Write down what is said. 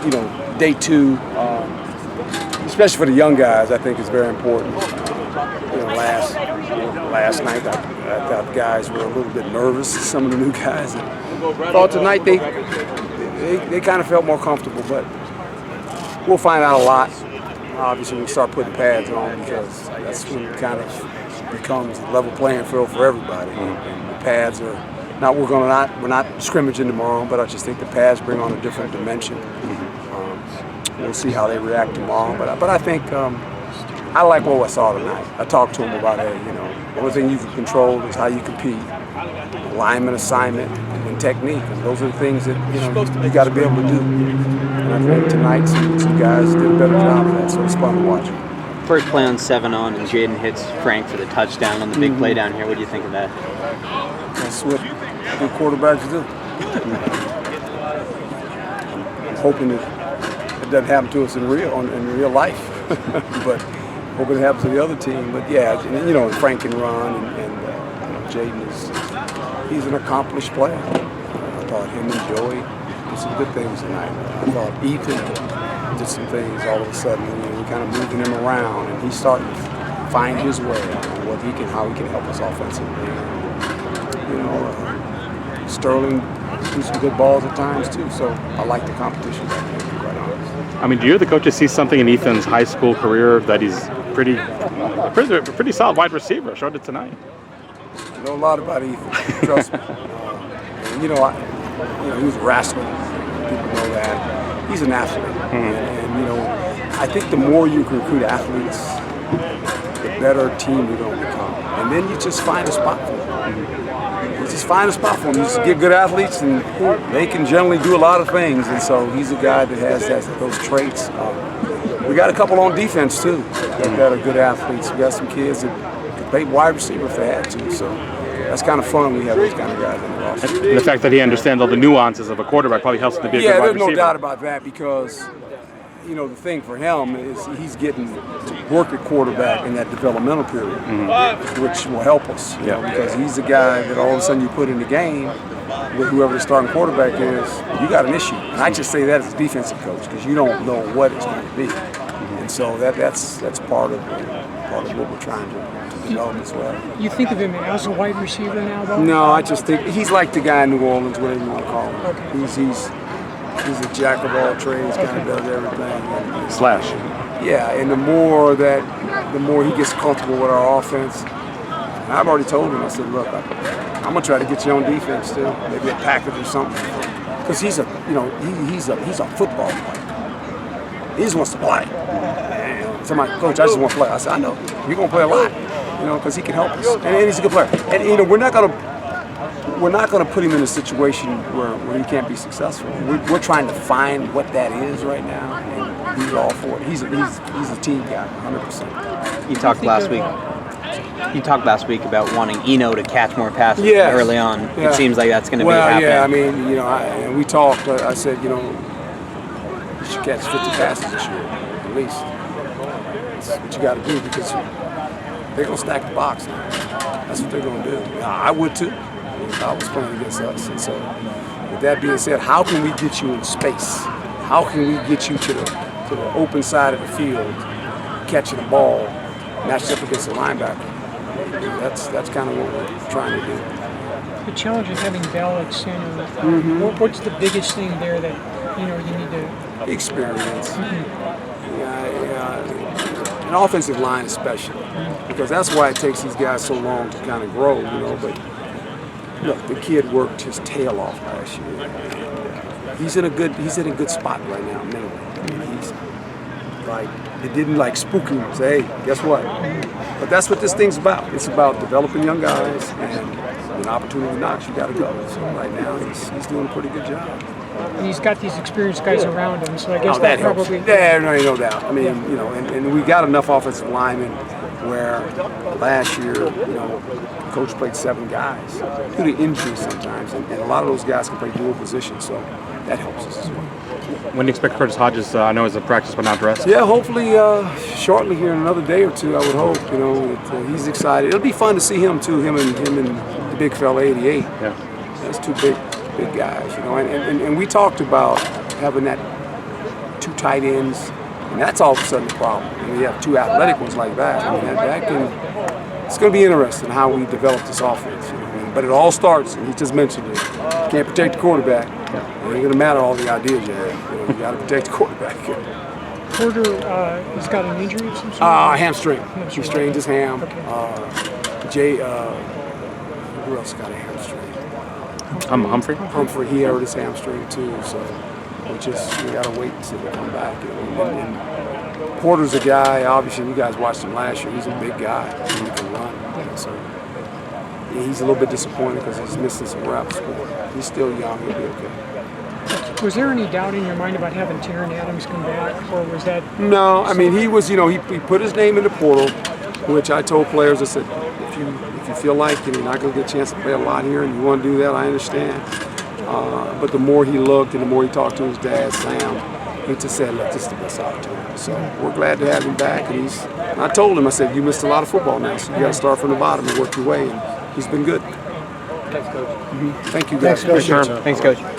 you know, day two, especially for the young guys, I think is very important. You know, last night I thought guys were a little bit nervous, some of the new guys. And I thought tonight they kind of felt more comfortable, but we'll find out a lot. Obviously, we start putting pads on because that's when it kind of becomes a level playing field for everybody. And the pads are not. We're not scrimmaging tomorrow, but I just think the pads bring on a different dimension. We'll see how they react tomorrow, but I think I like what I saw tonight. I talked to them about, hey, you know, the only thing you can control is how you compete, alignment, assignment, and technique, and those are the things that you got to be able to do. And I think tonight some guys did a better job of that, so it's fun to watch. First play on 7-on, and Jaden hits Frank for the touchdown on the big play down here. What do you think of that? That's what good quarterbacks do. I'm hoping that it doesn't happen to us in real life, but hoping it happens to the other team. But yeah, and, you know, Frank can run, and Jaden he's an accomplished player. I thought him and Joey did some good things tonight. I thought Ethan did some things all of a sudden. You know, we kind of moving him around, and he's starting to find his way on how he can help us offensively. You know, Sterling do some good balls at times too. So I like the competition. To be quite honest. I mean, do you, the coaches, see something in Ethan's high school career that he's pretty solid wide receiver? Showed it tonight. I know a lot about Ethan. Trust me. And, he was a rascal. People know that. He's an athlete, and I think the more you can recruit athletes, the better team you're going to become. And then you just find a spot for them. You just find a spot for them. You just get good athletes, and they can generally do a lot of things. And so he's a guy that has those traits. We got a couple on defense too that are good athletes. We got some kids that could play wide receiver if they had to. So that's kind of fun when we have those kind of guys in the roster. And the fact that he understands all the nuances of a quarterback probably helps him to be a good wide receiver. Yeah, there's no doubt about that, because the thing for him is he's getting to work at quarterback in that developmental period, which will help us. Because he's the guy that all of a sudden you put in the game with whoever the starting quarterback is, you got an issue. And I just say that as a defensive coach, because you don't know what it's going to be. And so that's part of what we're trying to develop as well. You think of him as a wide receiver now, though? No, I just think he's like the guy in New Orleans, whatever you want to call him. Okay. He's a jack of all trades, kind of does everything. Slash. Yeah, and the more he gets comfortable with our offense, and I've already told him, I said, look, I'm gonna try to get you on defense too, maybe a package or something, because he's a football player. He just wants to play. And somebody, coach, I just want to play. I said, I know, you're gonna play a lot, because he can help us, and he's a good player. And we're not gonna put him in a situation where he can't be successful. We're trying to find what that is right now, and he's all for it. He's a team guy, 100%. You talked last week about wanting Eno to catch more passes early on. Yeah. It seems like that's going to be happening. Yeah, I mean, and we talked. I said, you should catch 50 passes this year, at least. That's what you got to do, because they're gonna stack the box now. That's what they're gonna do. I would too. I was playing against us. And so, with that being said, how can we get you in space? How can we get you to the open side of the field, catching the ball, matched up against the linebacker? That's kind of what we're trying to do. The challenge of having Bell at center. What's the biggest thing there that you need to? Experience. An offensive line especially, because that's why it takes these guys so long to kind of grow. But. Look, the kid worked his tail off last year. He's in a good spot right now mentally. I mean, he's like, it didn't spook him and say, hey, guess what? But that's what this thing's about. It's about developing young guys, and when opportunity knocks, you got to go. So right now, he's doing a pretty good job. And he's got these experienced guys around him, so I guess that probably. Yeah, no doubt. I mean, and we got enough offensive linemen where last year, coach played 7 guys due to injuries sometimes, and a lot of those guys can play dual positions, so that helps us as well. When do you expect Curtis Hodges, I know, is a practice but not dressed? Yeah, hopefully shortly here in another day or two, I would hope. He's excited. It'll be fun to see him too, him and the big fella 88. Yeah. That's 2 big guys, and we talked about having that 2 tight ends, and that's all of a sudden a problem. And we have 2 athletic ones like that. I mean, it's going to be interesting how we develop this offense. You know? But it all starts, and he just mentioned it. You can't protect the quarterback. It ain't going to matter all the ideas you have. You know, you got to protect the quarterback. Porter has got an injury of some sort? Hamstring. He strained his ham. Okay. Who else got a hamstring? Humphrey? Humphrey, he hurt his hamstring too, so we gotta wait until they come back. And Porter's a guy, obviously you guys watched him last year, he's a big guy, he can run. So he's a little bit disappointed because he's missing some reps, but he's still young, he'll be okay. Was there any doubt in your mind about having Taron Adams come back, or was that? No, I mean, he was, you know, he put his name in the portal, which I told players, I said, if you feel like you're not going to get a chance to play a lot here and you want to do that, I understand. But the more he looked and the more he talked to his dad, Sam, he just said, look, this is the best opportunity. So we're glad to have him back. And I told him, I said, you missed a lot of football now, so you got to start from the bottom and work your way. And he's been good. Thanks, Coach. Thank you guys. Thanks, Coach. Thanks, Coach.